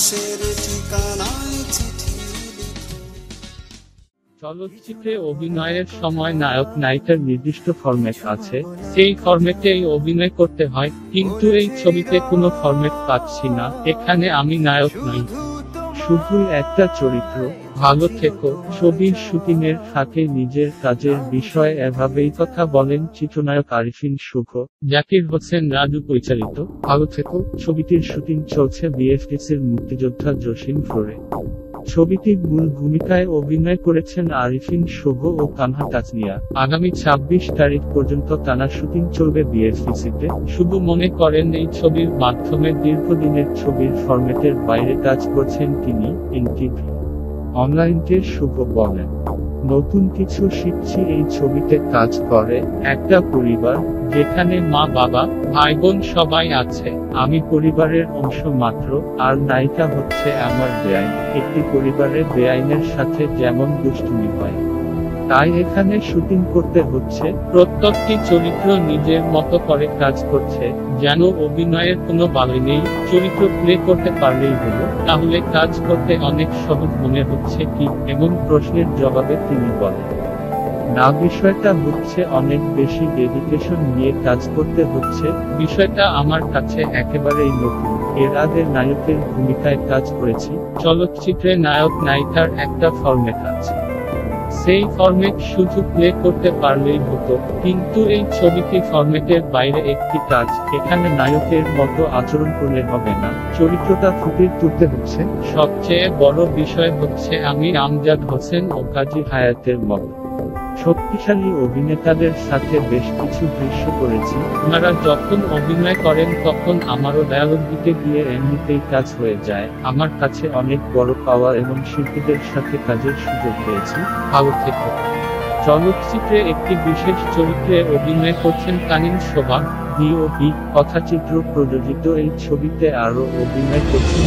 দেশের ঠিকানায় চিঠি চলচ্চিত্রে অভিনয়ের সময় নায়ক নায়িকার নির্দিষ্ট ফরম্যাট আছে, সেই ফরম্যাটেই অভিনয় করতে হয়, কিন্তু এই ছবিতে কোনো ফরম্যাট পাচ্ছি না। এখানে আমি নায়ক নই, শুধুই একটা চরিত্র। ভালো থেকো। ছবির শুটিংয়ের ফাঁকে নিজের কাজের বিষয়ে এভাবেই কথা বলেন চিত্রনায়ক আরিফিন শুভ। জাকির হোসেন রাজু পরিচালিত ভালো থেকো ছবিটির শুটিং চলছে বিএফডিসির মুক্তিযোদ্ধা জসিম ফ্লোরে। ছবিটির মূল ভূমিকায় অভিনয় করেছেন আরিফিন শুভ ও কানহা তাজনিয়া। আগামী 26 তারিখ পর্যন্ত টানা শুটিং চলবে বিএফডিসিতে। শুভ মনে করেন এই ছবির মাধ্যমে দীর্ঘদিনের ছবির ফরম্যাটের বাইরে কাজ করছেন তিনি। এনটিভি অনলাইনকে শুভ বলেন, নতুন কিছু শিখছি এই ছবিতে কাজ করে একটা পরিবার, যেখানে মা বাবা ভাই বোন সবাই আছে, আমি পরিবারের অংশ মাত্র, আর নায়িকা হচ্ছে আমার বেআইন। একটি পরিবারের বেআইনের সাথে যেমন দুষ্টুমি হয়, তাই এখানে শুটিং করতে হচ্ছে। প্রত্যেকটি চরিত্র নিজের মতো করে কাজ করছে, যেন অভিনয়ের কোনো বালাই নেই, চরিত্র প্লে করতে পারলেই হলো। তাহলে কাজ করতে অনেক সহজ মনে হচ্ছে কি, এমন প্রশ্নের জবাবে তিনি বলেন, না, বিষয়টা হচ্ছে অনেক বেশি ডেডিকেশন নিয়ে কাজ করতে হচ্ছে। বিষয়টা আমার কাছে একেবারেই নতুন, এর আগে নায়কের ভূমিকায় কাজ করেছি। চলচ্চিত্রে নায়ক নায়িকার একটা ফরম্যাট আছে, সেই ফরম্যাট শুধু প্লে করতে পারলেই হতো, কিন্তু এই ছবিটি ফরম্যাটের বাইরে একটি কাজ, এখানে নায়কের মতো আচরণ করলে হবে না, চরিত্রটা ফুটিয়ে তুলতে হচ্ছে। সবচেয়ে বড় বিষয় হচ্ছে আমি আমজাদ হোসেন ও কাজী হায়াতের মতো শক্তিশালী অভিনেতাদের সাথে বেশ কিছু দৃশ্য করেছি। ওনারা যখন অভিনয় করেন তখন আমারও ডায়ালগ দিতে গিয়ে এমনিতেই কাজ হয়ে যায়। আমার কাছে অনেক বড় পাওয়া এবং শিল্পীদের সাথে কাজের সুযোগ পেয়েছি। ভালো থেকো। চলচ্চিত্রে একটি বিশেষ চরিত্রে অভিনয় করছেন তানিম শোভা, ডিওপি, কথাচিত্র প্রযোজিত এই ছবিতে আরও অভিনয় করছেন